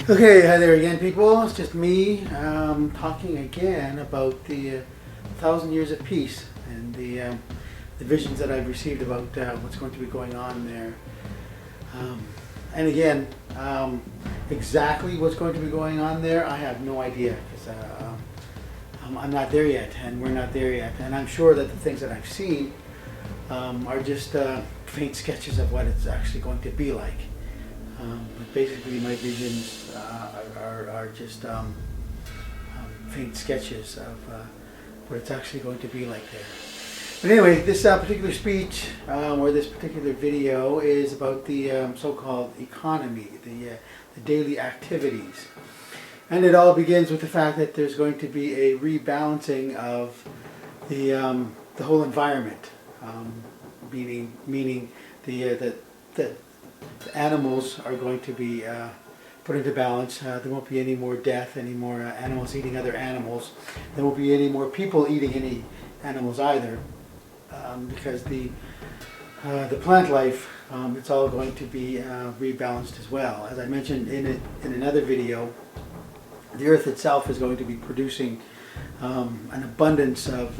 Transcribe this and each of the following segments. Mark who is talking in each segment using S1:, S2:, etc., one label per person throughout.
S1: Okay, hi there again, people. It's just me talking again about the 1,000 years of peace and the visions that I've received about what's going to be going on there. And again, exactly what's going to be going on there, I have no idea, because I'm not there yet, and we're not there yet. And I'm sure that the things that I've seen are just faint sketches of what it's actually going to be like. But basically, my visions are just faint sketches of what it's actually going to be like there. But anyway, this particular speech or this particular video is about the so-called economy, the daily activities. And it all begins with the fact that there's going to be a rebalancing of the whole environment, meaning the animals are going to be put into balance. There won't be any more death, any more animals eating other animals. There won't be any more people eating any animals either, because the plant life, it's all going to be rebalanced as well. As I mentioned in another video, the earth itself is going to be producing an abundance of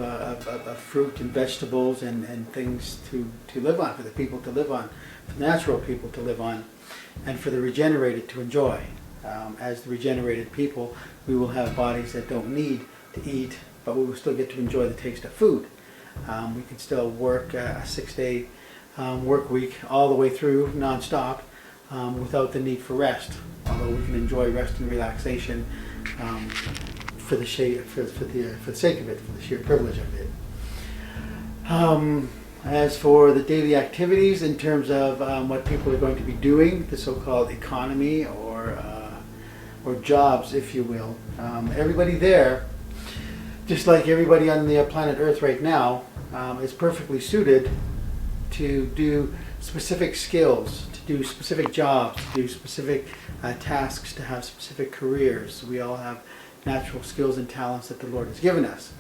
S1: fruit and vegetables and things to live on, for the people to live on, for the natural people to live on, and for the regenerated to enjoy. As the regenerated people, we will have bodies that don't need to eat, but we will still get to enjoy the taste of food. We can still work a 6-day work week all the way through, non-stop, without the need for rest, although we can enjoy rest and relaxation for the sake of it, for the sheer privilege of it. As for the daily activities in terms of what people are going to be doing, the so-called economy or jobs, if you will, everybody there, just like everybody on the planet Earth right now, is perfectly suited to do specific skills, to do specific jobs, to do specific tasks, to have specific careers. We all have natural skills and talents that the Lord has given us.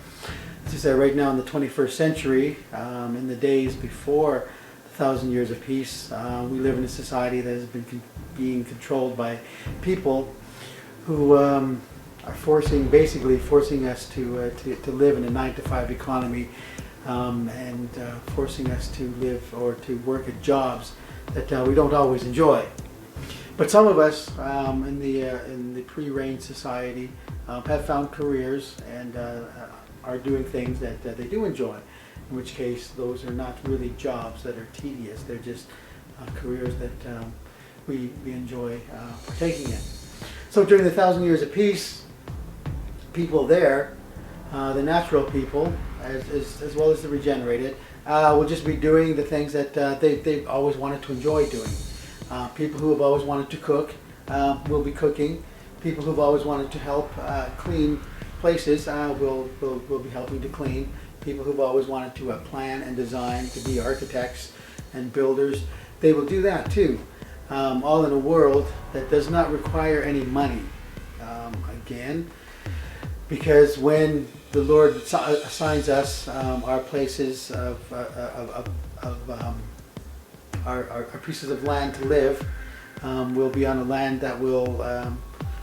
S1: As I said, right now in the 21st century, in the days before the 1,000 years of peace, we live in a society that has been being controlled by people who are basically forcing us to live in a 9-to-5 economy, and forcing us to live or to work at jobs that we don't always enjoy. But some of us in the pre-reign society have found careers and are doing things that they do enjoy, in which case those are not really jobs that are tedious. They're just careers that we enjoy partaking in. So during the 1,000 years of peace, people there, the natural people, as well as the regenerated, will just be doing the things that they've always wanted to enjoy doing. People who have always wanted to cook will be cooking. People who've always wanted to help clean places will be helping to clean. People who've always wanted to plan and design, to be architects and builders, they will do that too. All in a world that does not require any money. Again, because when the Lord assigns us our places our pieces of land to live, we'll be on a land that will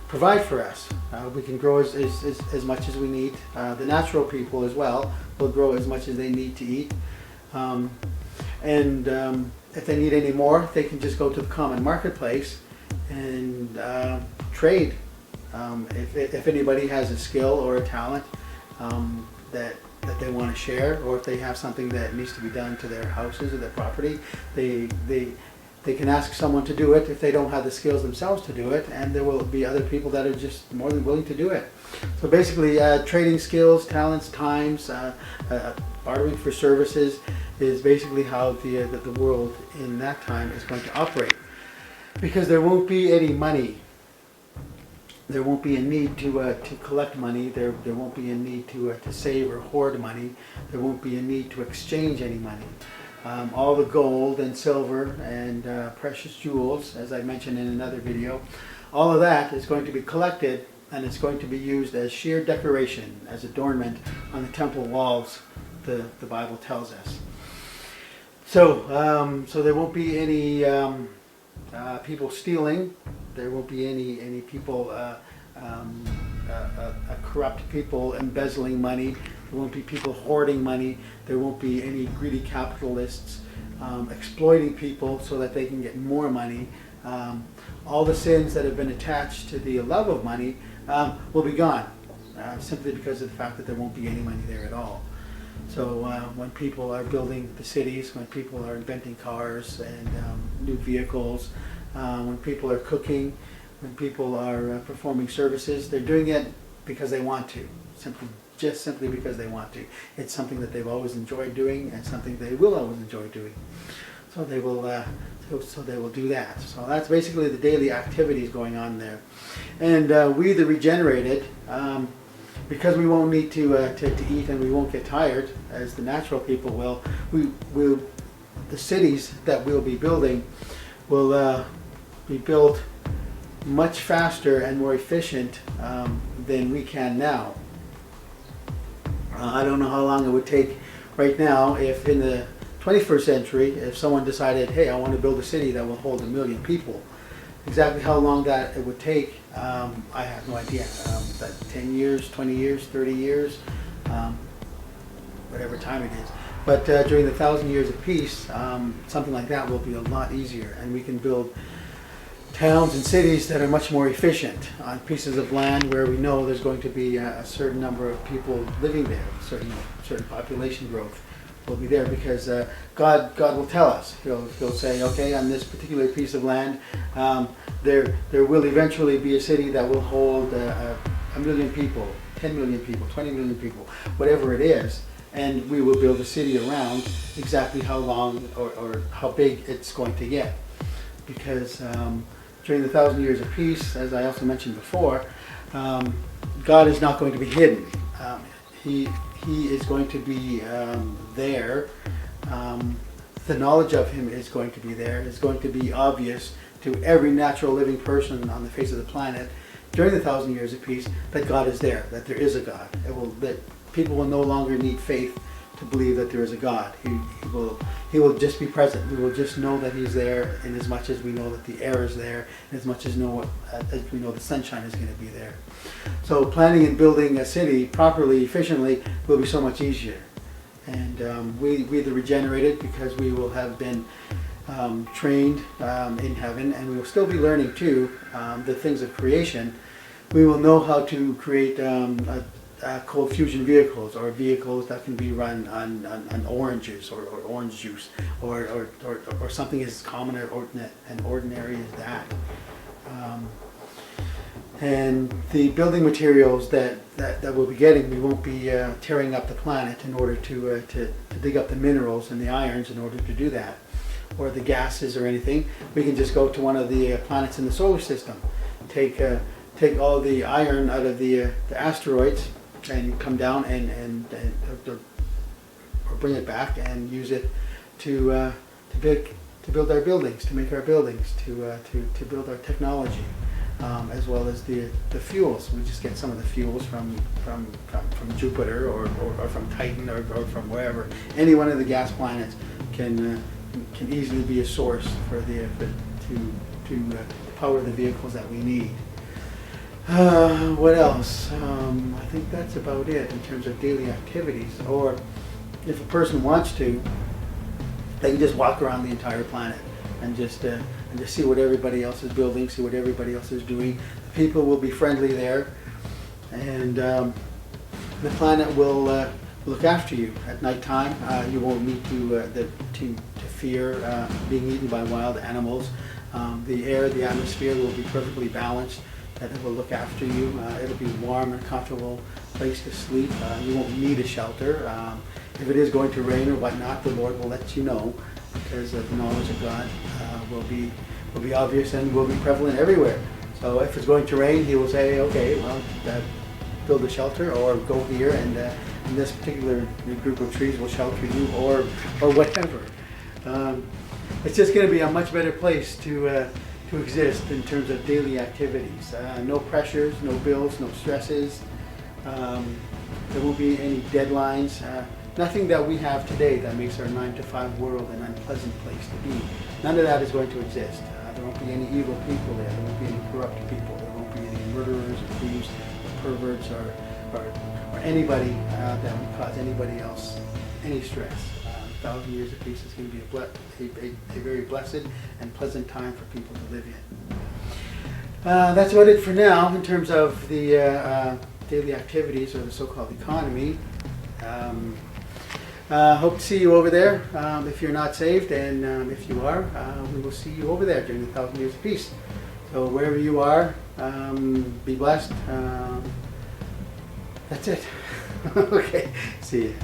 S1: provide for us. We can grow as much as we need. The natural people as well will grow as much as they need to eat. And if they need any more, they can just go to the common marketplace and trade. If anybody has a skill or a talent that they want to share, or if they have something that needs to be done to their houses or their property, they can ask someone to do it if they don't have the skills themselves to do it, and there will be other people that are just more than willing to do it. So basically, trading skills, talents, times, bartering for services is basically how the world in that time is going to operate. Because there won't be any money. There won't be a need to collect money. There won't be a need to save or hoard money. There won't be a need to exchange any money. All the gold and silver and precious jewels, as I mentioned in another video, all of that is going to be collected, and it's going to be used as sheer decoration, as adornment on the temple walls, the Bible tells us. So there won't be any people stealing There won't be any people, corrupt people embezzling money. There won't be people hoarding money. There won't be any greedy capitalists exploiting people so that they can get more money. All the sins that have been attached to the love of money will be gone, simply because of the fact that there won't be any money there at all. So when people are building the cities, when people are inventing cars and new vehicles, when people are cooking, when people are performing services, they're doing it because they want to, simply because they want to. It's something that they've always enjoyed doing and something they will always enjoy doing. So they will do that. So that's basically the daily activities going on there. And we, the regenerated, because we won't need to eat and we won't get tired as the natural people will, the cities that we'll be building will be built much faster and more efficient than we can now. I don't know how long it would take right now if in the 21st century, if someone decided, hey, I want to build a city that will hold 1 million people. Exactly how long that it would take, I have no idea. That 10 years, 20 years, 30 years, whatever time it is. But during the 1,000 years of peace, something like that will be a lot easier, and we can build towns and cities that are much more efficient on pieces of land where we know there's going to be a certain number of people living there, certain population growth will be there, because God will tell us. He'll say, okay, on this particular piece of land, there will eventually be a city that will hold 1 million people, 10 million people, 20 million people, whatever it is, and we will build a city around exactly how long or how big it's going to get. Because during the 1,000 years of peace, as I also mentioned before, God is not going to be hidden. He is going to be there. The knowledge of Him is going to be there. It's going to be obvious to every natural living person on the face of the planet during the 1,000 years of peace that God is there, that there is a God. That people will no longer need faith to believe that there is a God. He will just be present. We will just know that He's there, in as much as we know that the air is there, and as much as we know the sunshine is going to be there. So planning and building a city properly, efficiently, will be so much easier. And we the regenerated, because we will have been trained in heaven, and we will still be learning too the things of creation. We will know how to create cold fusion vehicles, or vehicles that can be run on oranges or orange juice, or something as common and ordinary as that. And the building materials that we'll be getting, we won't be tearing up the planet in order to dig up the minerals and the irons in order to do that, or the gases or anything. We can just go to one of the planets in the solar system, take all the iron out of the asteroids, and come down or bring it back and use it to build our buildings, to make our buildings, to build our technology, as well as the fuels. We just get some of the fuels from Jupiter or from Titan or from wherever. Any one of the gas planets can easily be a source to power the vehicles that we need. What else? I think that's about it in terms of daily activities. Or if a person wants to, they can just walk around the entire planet and just see what everybody else is building, see what everybody else is doing. The people will be friendly there, and the planet will look after you at nighttime. You won't need to fear being eaten by wild animals. The air, the atmosphere will be perfectly balanced. That it will look after you. It'll be a warm and comfortable place to sleep. You won't need a shelter. If it is going to rain or whatnot, the Lord will let you know, because the knowledge of God will be obvious and will be prevalent everywhere. So if it's going to rain, He will say, okay, well, build a shelter, or go here, and this particular group of trees will shelter you, or whatever. It's just going to be a much better place to exist in terms of daily activities. No pressures, no bills, no stresses. There won't be any deadlines. Nothing that we have today that makes our 9-to-5 world an unpleasant place to be. None of that is going to exist. There won't be any evil people there. There won't be any corrupt people. There won't be any murderers or thieves or perverts or anybody that would cause anybody else any stress. 1,000 years of peace is going to be a very blessed and pleasant time for people to live in. That's about it for now in terms of the daily activities, or the so-called economy. Hope to see you over there if you're not saved, and if you are, we will see you over there during the 1,000 years of peace. So wherever you are, be blessed. That's it. Okay, see you.